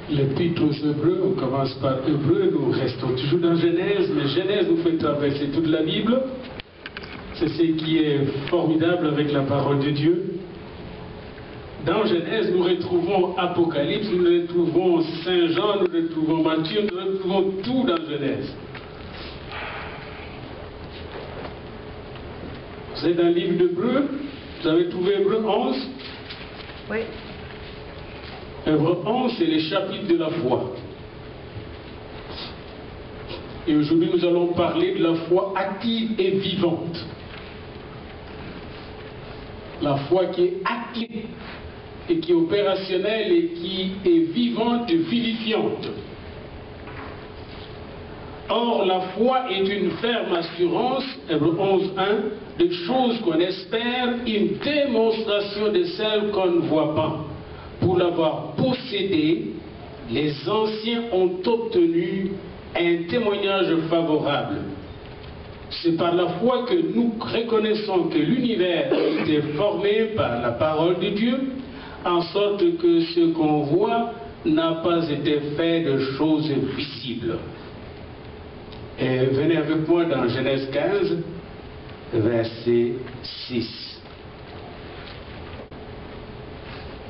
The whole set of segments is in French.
l'Épître aux Hébreux, on commence par Hébreux, nous restons toujours dans Genèse, mais Genèse nous fait traverser toute la Bible. C'est ce qui est formidable avec la parole de Dieu. Dans Genèse, nous retrouvons Apocalypse, nous retrouvons Saint Jean, nous retrouvons Matthieu, nous retrouvons tout dans Genèse. Vous êtes dans le livre d'Hébreux, vous avez trouvé Hébreux 11? Oui. Hébreux 11, c'est les chapitres de la foi. Et aujourd'hui, nous allons parler de la foi active et vivante. La foi qui est active et qui est opérationnelle et qui est vivante et vivifiante. Or, la foi est une ferme assurance, Hébreux 11.1, de choses qu'on espère, une démonstration de celles qu'on ne voit pas. Pour l'avoir possédée, les anciens ont obtenu un témoignage favorable. C'est par la foi que nous reconnaissons que l'univers a été formé par la parole de Dieu, en sorte que ce qu'on voit n'a pas été fait de choses visibles. Et venez avec moi dans Genèse 15, verset 6.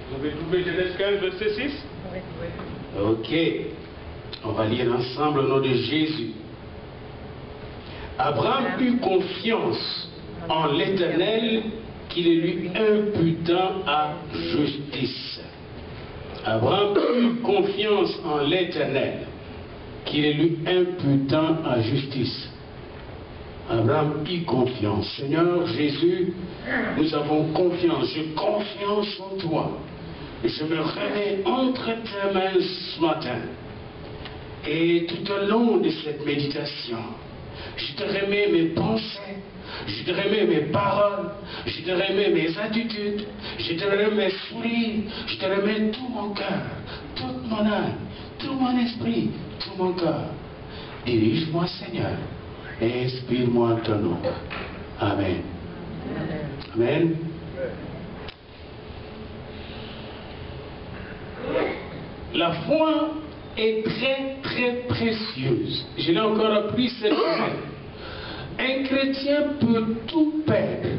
Vous avez trouvé Genèse 15, verset 6? Oui. Ok. On va lire ensemble au nom de Jésus. Abraham eut confiance en l'Éternel qui le lui imputa à justice. Abraham eut confiance en l'Éternel qui le lui imputa à justice. Abraham eut confiance. Seigneur Jésus, nous avons confiance. J'ai confiance en toi. Je me remets entre tes mains ce matin. Et tout au long de cette méditation, je te remets mes pensées, je te remets mes paroles, je te remets mes attitudes, je te remets mes sourires, je te remets tout mon cœur, toute mon âme, tout mon esprit, tout mon corps. Dirige-moi, Seigneur, et inspire-moi ton nom. Amen. Amen. La foi est très très précieuse. Je l'ai encore appris cette semaine. Un chrétien peut tout perdre,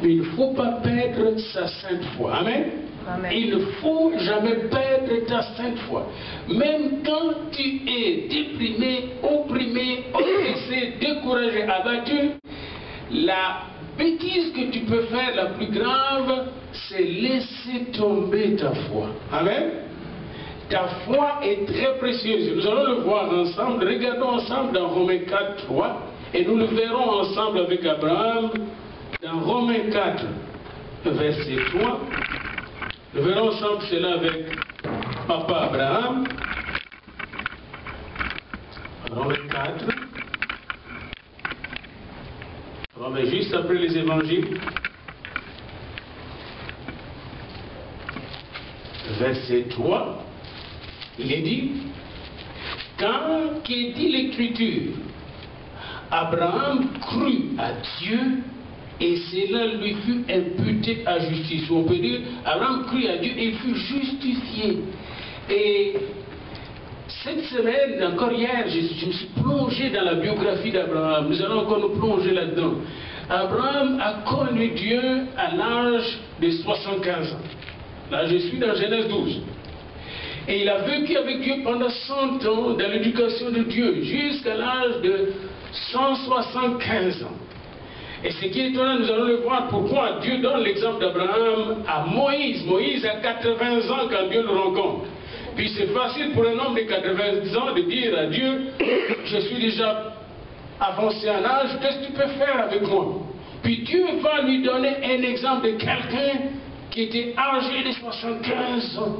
mais il ne faut pas perdre sa sainte foi. Amen. Amen. Il ne faut jamais perdre ta sainte foi. Même quand tu es déprimé, opprimé, oppressé, découragé, abattu, la bêtise que tu peux faire, la plus grave, c'est laisser tomber ta foi. Amen. Ta foi est très précieuse. Nous allons le voir ensemble. Regardons ensemble dans Romains 4, 3. Et nous le verrons ensemble avec Abraham dans Romains 4, verset 3. Nous verrons ensemble cela avec Papa Abraham. Romains 4. Romains juste après les évangiles. Verset 3. Il est dit, quand qu'est dit l'Écriture, Abraham crut à Dieu et cela lui fut imputé à justice. On peut dire, Abraham crut à Dieu et il fut justifié. Et cette semaine, encore hier, je me suis plongé dans la biographie d'Abraham. Nous allons encore nous plonger là-dedans. Abraham a connu Dieu à l'âge de 75 ans. Là, je suis dans Genèse 12. Et il a vécu avec Dieu pendant 100 ans dans l'éducation de Dieu, jusqu'à l'âge de 175 ans. Et ce qui est étonnant, nous allons le voir pourquoi Dieu donne l'exemple d'Abraham à Moïse. Moïse a 80 ans quand Dieu le rencontre. Puis c'est facile pour un homme de 80 ans de dire à Dieu, je suis déjà avancé en âge, qu'est-ce que tu peux faire avec moi? Puis Dieu va lui donner un exemple de quelqu'un qui était âgé de 75 ans.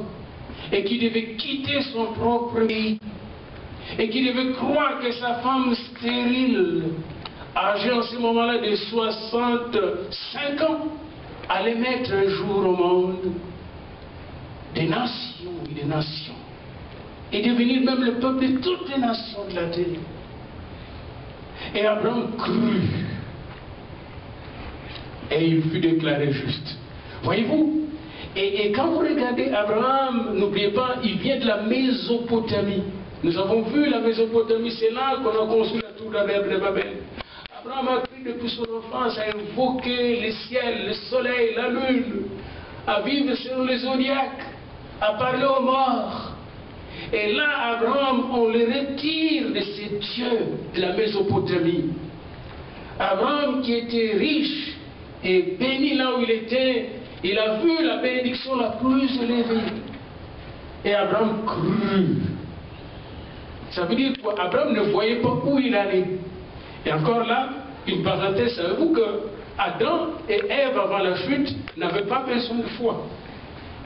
Et qui devait quitter son propre pays, et qui devait croire que sa femme stérile, âgée en ce moment-là de 65 ans, allait mettre un jour au monde des nations et des nations, et devenir même le peuple de toutes les nations de la terre. Et Abraham crut, et il fut déclaré juste. Voyez-vous, Et quand vous regardez Abraham, n'oubliez pas, il vient de la Mésopotamie. Nous avons vu la Mésopotamie, c'est là qu'on a construit la tour de Babel. Abraham a appris depuis son enfance à invoquer le ciel, le soleil, la lune, à vivre selon les zodiaques, à parler aux morts. Et là, Abraham, on le retire de ces dieux de la Mésopotamie. Abraham, qui était riche et béni là où il était, il a vu la bénédiction la plus élevée. Et Abraham crut. Ça veut dire quoi? Abraham ne voyait pas où il allait. Et encore là, une parenthèse, savez-vous que Adam et Ève, avant la chute, n'avaient pas besoin de foi.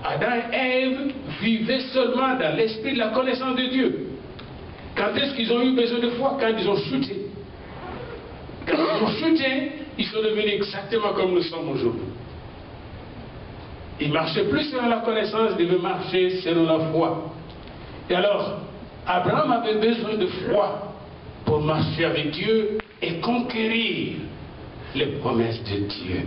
Adam et Ève vivaient seulement dans l'esprit de la connaissance de Dieu. Quand est-ce qu'ils ont eu besoin de foi? Quand ils ont chuté. Quand ils ont chuté, ils sont devenus exactement comme nous sommes aujourd'hui. Ils ne marchaient plus selon la connaissance, ils devaient marcher selon la foi. Et alors, Abraham avait besoin de foi pour marcher avec Dieu et conquérir les promesses de Dieu.